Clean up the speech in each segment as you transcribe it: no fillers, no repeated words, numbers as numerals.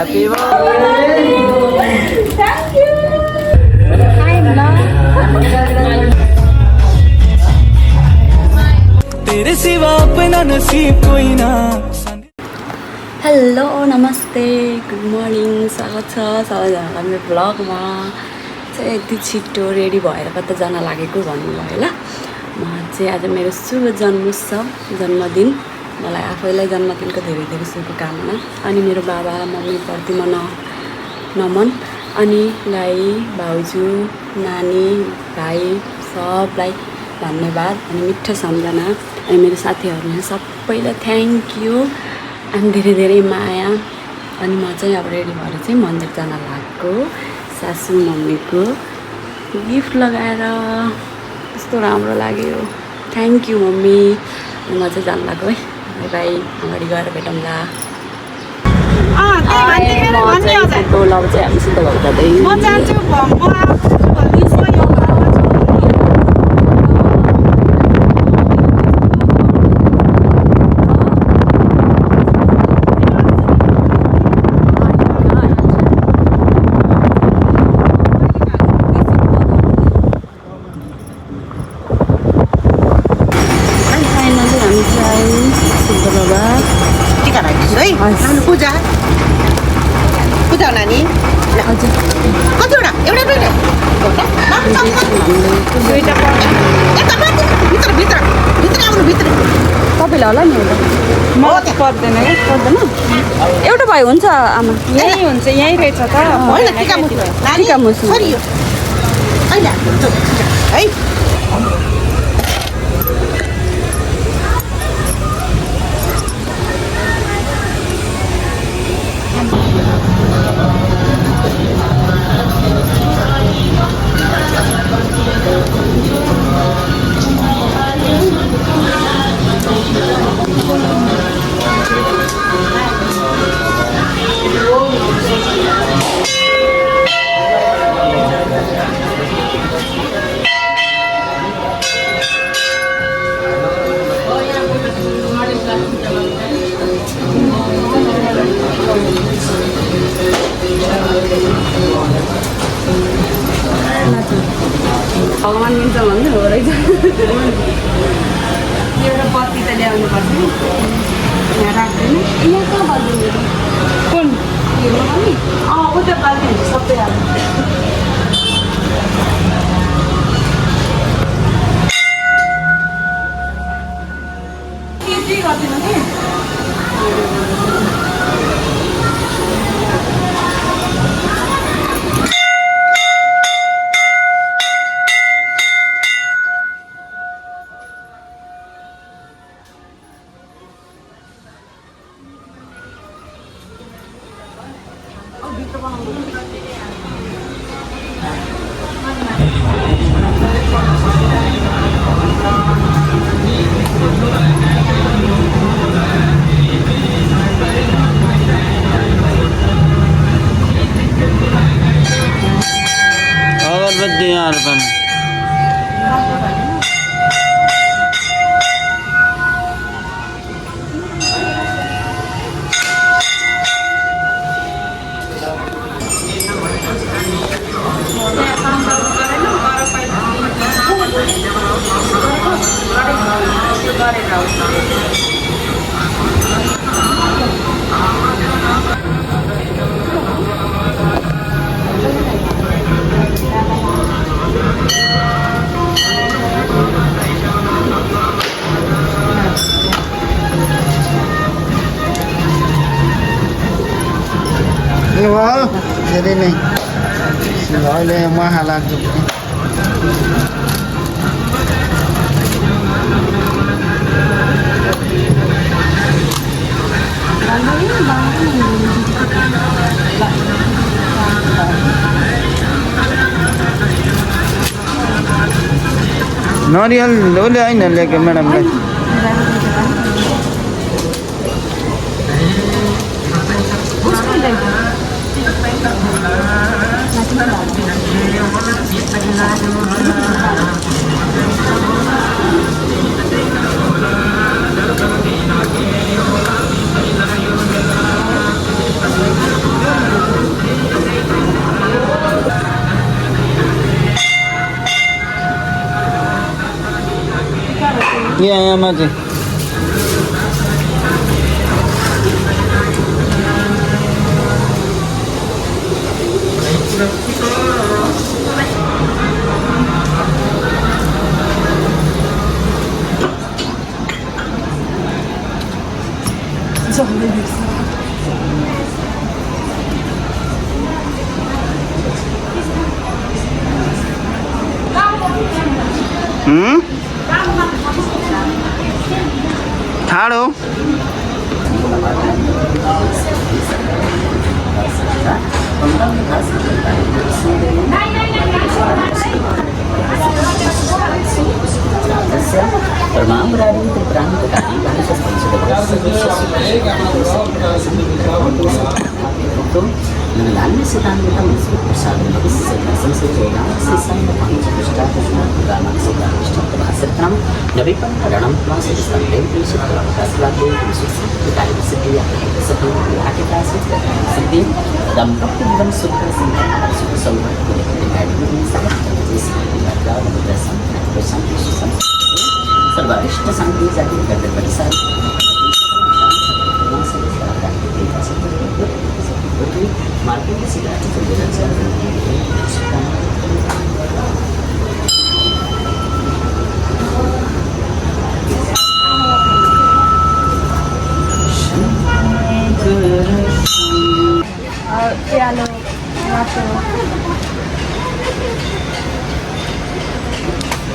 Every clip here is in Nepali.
Happy birthday. Thank you. तेरे सिवा अपना नसीब कोई ना. हेलो नमस्ते गुड मर्निङ स्वागत छ सबैजनालाई मेरो भ्लगमा चाहिँ यति छिटो रेडी भएर कता जान लागेको भन्नुभयो ल म चाहिँ आज मेरो शुभ जन्मोत्सव जन्मदिन मलाई आफैलाई जन्मदिनको धेरै धेरै शुभकामना अनि मेरो बाबा मम्मीप्रति म नमन अनि दाइ भाउजू नानी भाइ सबलाई धन्यवाद अनि मिठो सम्झना अनि मेरो साथीहरूलाई सबैलाई थ्याङ्क यू अनि धेरै धेरै माया अनि म चाहिँ अब रेडी भएर चाहिँ मन्दिर जान लागेको सासू मम्मीको गिफ्ट लगाएर कस्तो राम्रो लाग्यो थ्याङ्क यू मम्मी अनि म चाहिँ जान लागेको है बाई बाई अगाडि गएर भेटौँला टोल अब चाहिँ हामी सिधै भएर जाँदै पूजा पूजा हो नानी कतिवटा एउटा भित्र भित्र भित्र आउनु भित्र तपाईँलाई होला नि एउटा पर्दैन है पर्दैन एउटा भए हुन्छ आमा यहीँ हुन्छ यहीँ रहेछ त होइन टिका मुसु सरी यो अहिले है भगवान् मिल्छ भन्नु हो रहेछ एउटा बत्ती त ल्याउनु पर्छ नि यहाँ राख्दैन यहाँ कहाँ बाल्दिनु कुन हेर्नु नि उता बाल्दिन्छ सबै अब के गरिदिनु कि अगरबत्ती अर्पण धेरै नै अहिले महा लाग्छ नरियल उसले होइन ल्याएको म्याडमलाई यहाँमा चाहिँ ठाडो सर्वरिष्ट शांति जाति करते परिसर मार्केट से प्यालो मासु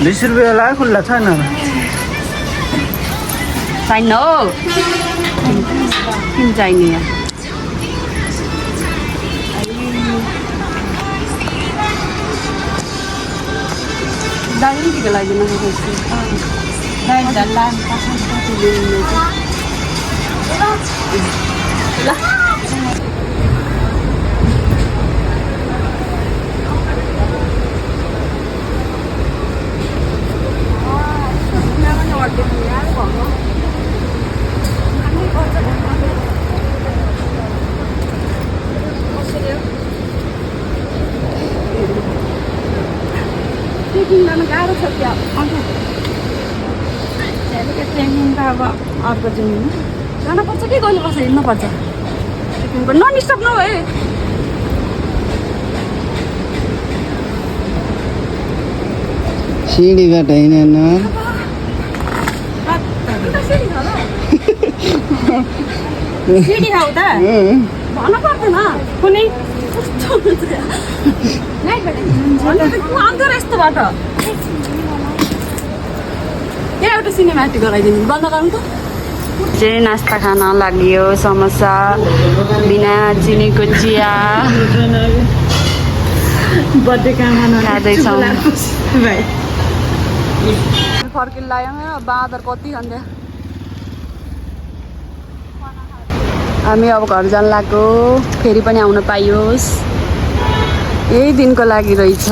20 रुपियाँलाई खुल्ला छैन छैन हो किन चाहिने यहाँ दाइलीको लागि गाह्रो छ क्या ट्रेनिङ त अब अर्को दिन जानुपर्छ कि गर्नुपर्छ हिँड्नुपर्छ नन स्टप नभए सिँढीबाट हिँडेन सिडी खाऊ त भन्नु पर्दैन कुनै कस्तो आउँदो रहेछ यस्तोबाट यहाँ एउटा सिनेमेटिक गराइदिनु बन्द गर्नु त चाहिँ नास्ता खान लाग्यो समोसा बिना चिनीको चिया खाँदैछौँ फर्किन लाग्यो बाँदर कति खान्थ्यो हामी अब घर जान लाग्यो फेरि पनि आउन पाइयोस् यही दिनको लागि रहेछ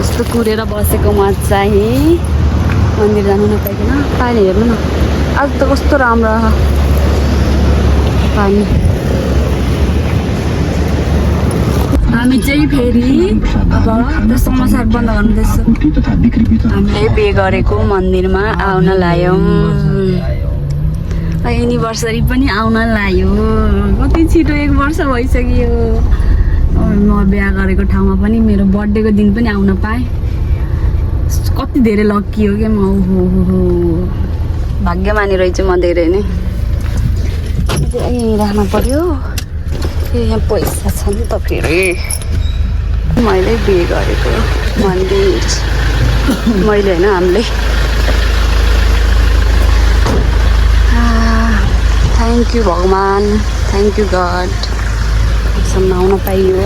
यस्तो कुरेर बसेको म चाहिँ मन्दिर जानु नपाइकन पानी हेर्नु न आज त कस्तो राम्रो पानी हामी चाहिँ फेरि अब त्यो समोसा बन्द गर्नुहुँदैछ हामीले पे गरेको मन्दिरमा आउन लाग्यौँ एनिभर्सरी पनि आउन लाग्यो कति छिटो 1 वर्ष भइसक्यो म बिहा गरेको ठाउँमा पनि मेरो बर्थडेको दिन पनि आउन पाएँ कति धेरै लक्की हो क्या म हो भाग्यमानी रहेछु म धेरै नै यहीँ राख्न पर्यो यहाँ पैसा छ नि त फेरि मैले बिहे गरेको मन्दिर मैले होइन हामीले थ्याङ्क यू भगवान थ्याङ्क यू गड सम्म आउन पाइयो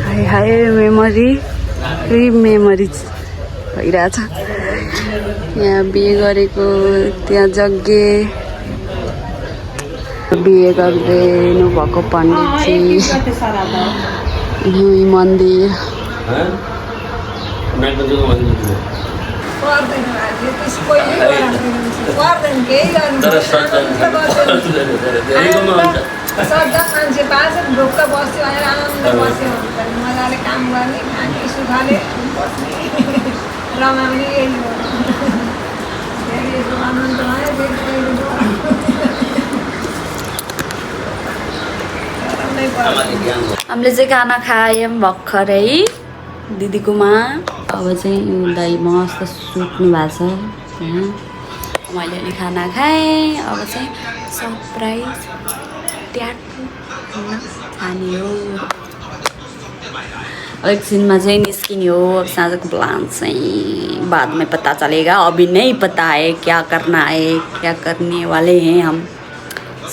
हाय हाय मेमोरी मेमोरिज भइरहेछ यहाँ बिहे गरेको त्यहाँ जग्गे बिहे गरिदिनु भएको पण्डितजी यही मन्दिर पर्दैन बाजे त्यसको पर्दैन केही गर्नु सदा मान्छे पाँच ढुक्क बस्यो भनेर आनन्द बस्यो भने मजाले काम गर्ने खाने सुखाले बस्ने रमाउने यही हो फेरि यसो आनन्द भयो हामीले चाहिँ खाना खायौँ भर्खरै दिदीकोमा अब चाहिँ दाइ मस्त सुत्नु भएको छ यहाँ मैले अलि खाना खाएँ अब चाहिँ सरप्राइज ट्याटु खाने हो एकछिनमा चाहिँ निस्किने हो अब साँझको प्लान चाहिँ बाद में पता चलेगा अभी नहीं पता है क्या करना है क्या करने वाले हैं हम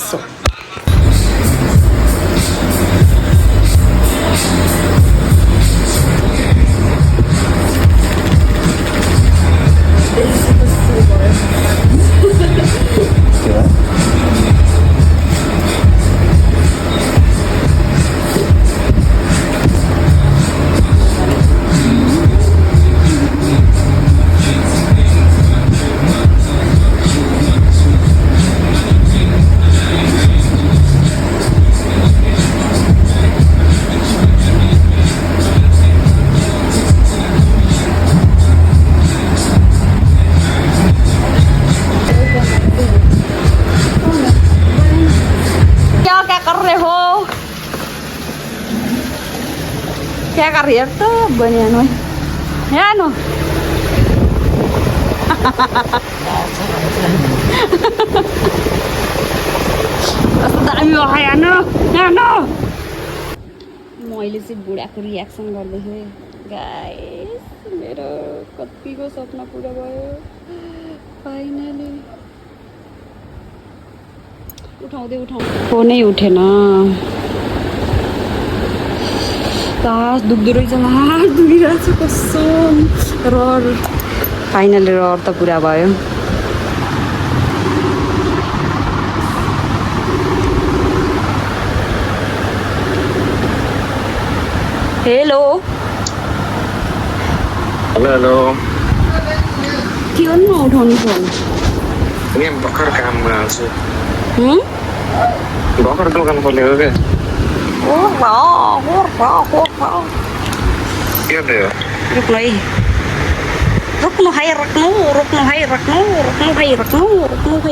सो क्या कर रही है तो बनिया नो है नो दामी भयो नो नो मैले चाहिँ बुढाको रियाक्सन गर्दैछु गाइस मेरो कतिको सपना पुरा भयो फाइनली उठाउँदै फोनै उठेन तास दुख्दो रहेछ हात दुखिरहेको छ कसम रहर फाइनली रहर त पुरा भयो हेलो हेलो के गर्नु उठाउनु फोन यहाँ भर्खर काम गर्छु भर्खर दोकान खोलेको क्या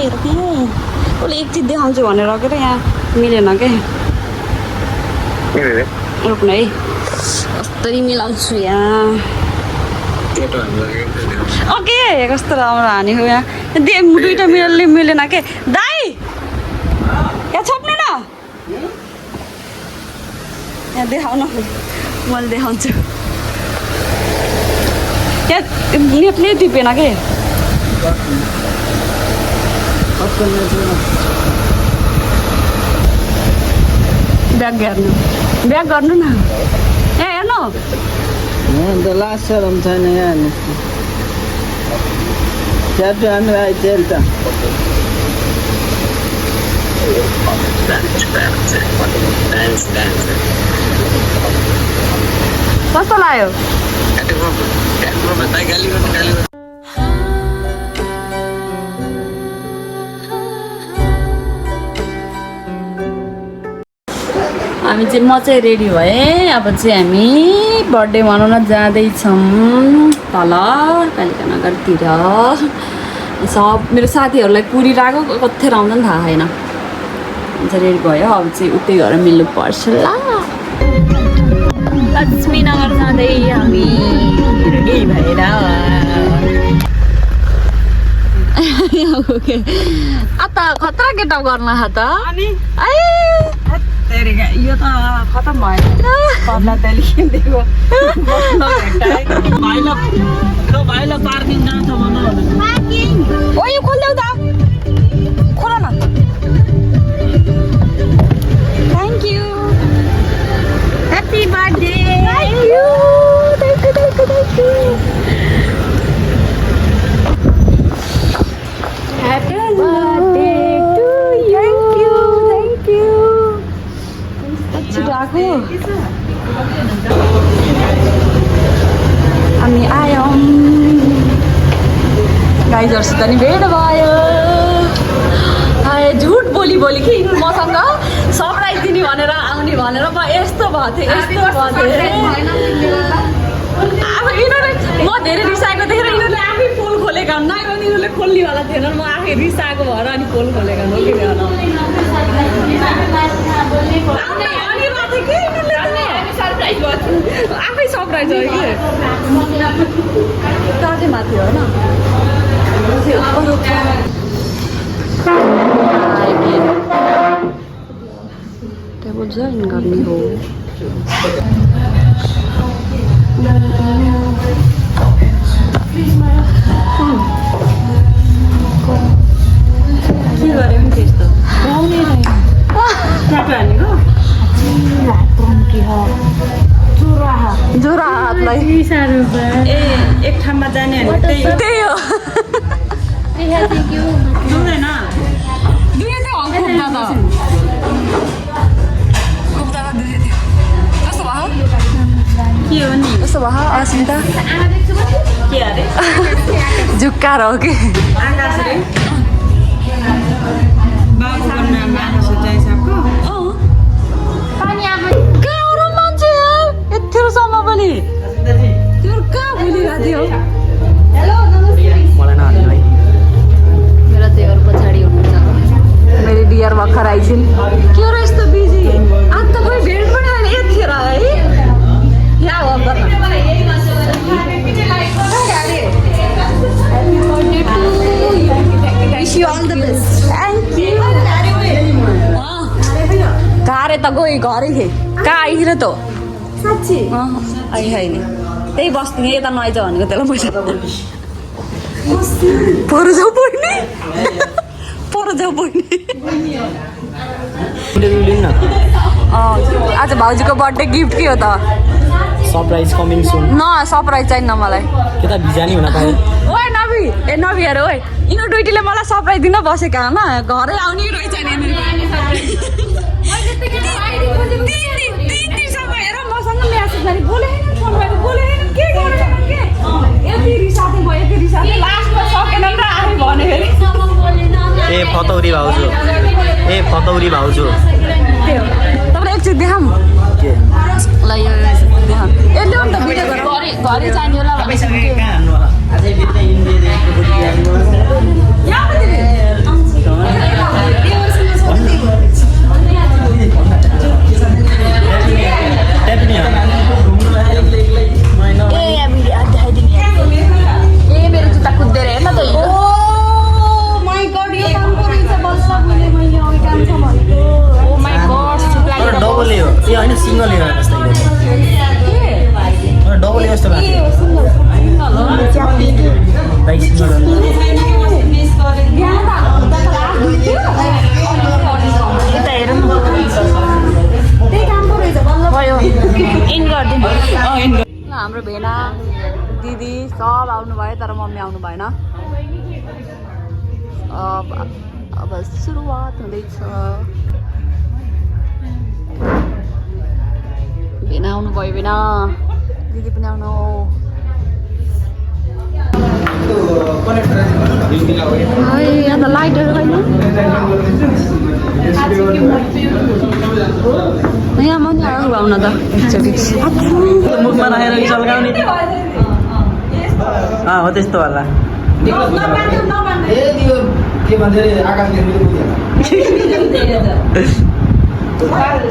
रोक्नु उसले एक चिज देखाउँछु भनेर के यहाँ मिलेन के रोक्नु है कस्तरी मिलाउँछु यहाँ ओके कस्तो राम्रो हानेको यहाँ दुईवटा मिलेन के दाइ यहाँ छोप्नु न यहाँ देखाउन मैले देखाउँछु यहाँ नेटले टिपेन के ब्याग गर्नु न यहाँ हेर्नु त लास्ट सरम छैन यहाँ ट्याटु हान्नु आइतेल त कस्तो लाग्यो हामी चाहिँ म चाहिँ रेडी भएँ अब चाहिँ हामी बर्थडे मनाउन जाँदैछौँ तल कालिका नगरतिर सब मेरो साथीहरूलाई कुरिरहेको कति आउँछ नि थाहा छैन चाहिँ रेडी भयो अब चाहिँ उतै गएर मिल्नु पर्छ ल लक्ष्मीनगर जाँदै हामी रेडी भएर त खतरा केटा गर्न त यो त खतम भयो भाइलाई पार्किङ जान्छ ओ यो खोल्देऊ त खोल न thank you happy birthday thank you Happy birthday to you. Thank you. Aku. Ami ayom. सरप्राइजहरूसित नि भेट भयो। झुट बोली बोली कि मसँग सरप्राइज दिने भनेर आउने भनेर म यस्तो भएको थिएँ अब यिनीहरूले म धेरै रिसाएको देखेर यिनीहरूले आफै पोल खोलेका हुन् नभए यिनीहरूले खोल्नेवाला थिएन म आफै रिसाएको भएर अनि पोल खोलेका हो कि आफै सरप्राइज हो कि ताजै माथि होइन टेबल जोइन गर्ने हो के गऱ्यो नि त्यस्तो जोरा हातलाई ए एक ठाउँमा जाने त्यही हो जाउँदैन दुई चाहिँ हल्का खुप्दा त कस्तो भयो के हो नि कस्तो भयो अस्मिता के अरे जुक्का हो कि आकाश रे बाबुको नाम आकाश जय साहबको कहाँ हो र मान्छे यत्रोसम्म पनि त्यो कहाँ भुलिरहेको थियो मलाई नहाल्नु है मेरो देवर पछाडि हुनुहुन्छ मेरो डियर भर्खर आइसिन् के हो र यस्तो बिजी आज त कोही भेट पनि होइन यतिखेर है यहाँ हो wish you all the best thank you घरे त गई घरै थिएँ कहाँ आइकिन त साँच्ची आइ होइन त्यही बस्ने यता नआइज भनेको त्यसलाई पैसा पर जाऊ बहिनी आज भाउजूको बर्थडे गिफ्ट के हो त सरप्राइज कमिङ सुन न सरप्राइज चाहिन्न मलाई के त भिजा नि हुन पाए ओए नबी नबी हेर ओए यिनीहरू दुइटीले मलाई सरप्राइज दिन बसेका होइन घरै आउने रहेछ नि हेर मसँग म्यासेज गरी बोले फोन गरेर बोले के गरेन के यति रिसाथे भयो यति रिसाथे लास्टमा सकेन र आफै भने फेरि ए फतौरी भाउजू त्यो तपाईँलाई एकचोटि देखाऊँ के ल यो देखाऊँ ए ल्याउ न त भिडियो घरै चाहिने होला ए मेरो जुत्ता कुद्दै हेर्न त डबल हो ए होइन सिङ्गल हो डबल जस्तो लाग्यो भाइ सिङ्गल हाम्रो भेना दिदी सब आउनु भयो तर मम्मी आउनु भएन अब सुरुवात हुँदैछ भेना आउनु भयो भेना दिदी पनि आउनु अन्त लाइटहरू होइन यहाँ पनि आउन त एकचोटि मुखमा राखेर चल्काउने हो त्यस्तो होला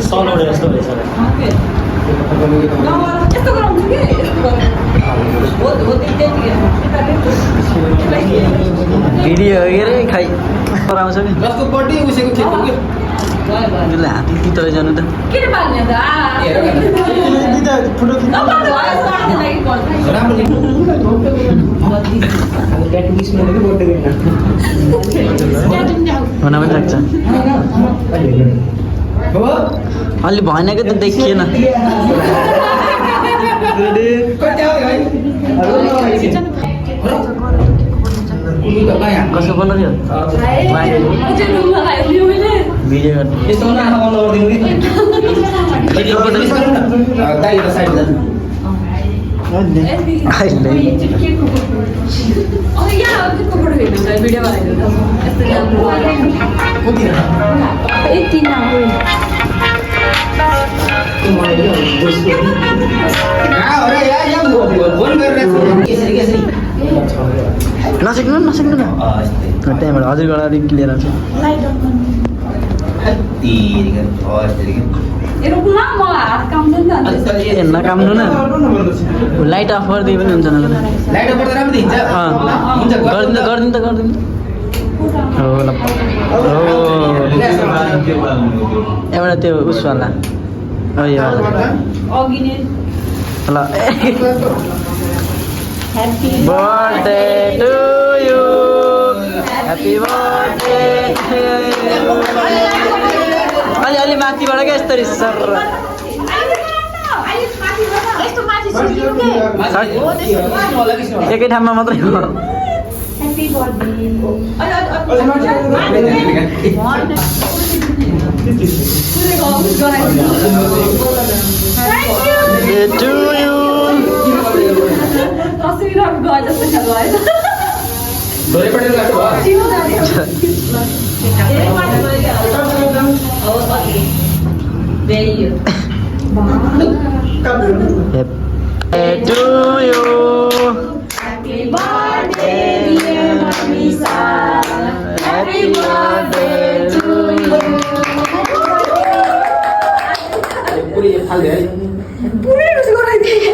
सलौडे जस्तो रहेछ भिडियो के अरे खाइ कराउँछ नि त्यसले हात तितले जानु त हुन पनि सक्छ अलि भएन कि त देखिएन कसो बोल्नु थियो भिडियो अहिले भिडियो नसिक्नु नसिक्नु न त्यहाँबाट हजुरबाट अलिक क्लियर आउँछ नकाम्नु न लाइट अफ गरिदिए पनि हुन्छ नगर गरिदिनु त हो ल एउटा त्यो उसवाला ल birthday to you happy birthday अलि अलि माथिबाट क्या यस्तो सर एकै ठाउँमा मात्रै हो to you to you. Happy birthday, dear Mamisa. Happy birthday to you. पूरे उसको रख दिया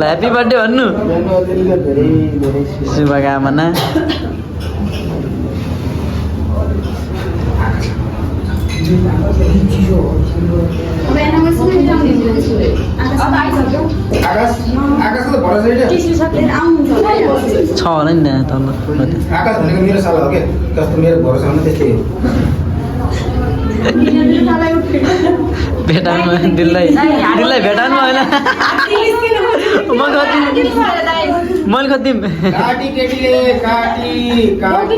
ह्याप्पी बर्थडे भन्नु शुभकामना छ होला नि तल आकाश भनेको मेरो साला हो क्या कस्तो मेरो भरोसामा त्यस्तै हो भेटाउनु दिललाई भेटाउनु होइन मैले खतिम काटी केटीले काटी काटी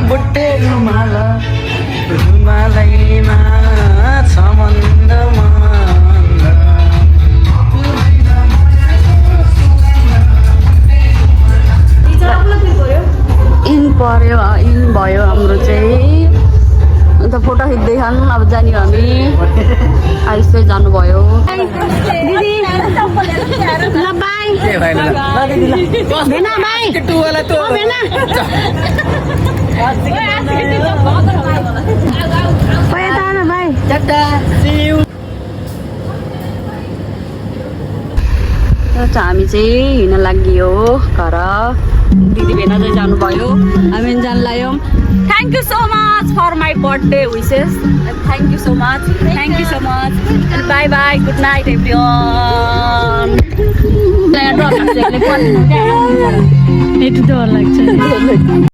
बुट्टे रुमाला रुमालैमा छ मन्द इन पर्यो इन भयो हाम्रो चाहिँ अन्त फोटो खिच्दै छन् अब जाने हामी आइसै जानुभयो हामी चाहिँ हिँड्न लागियो घर दिदी भेना चाहिँ जानुभयो हामी जान लाग्यौँ thank you so much for my birthday wishes thank you so much bye bye good night everyone डर लाग्छ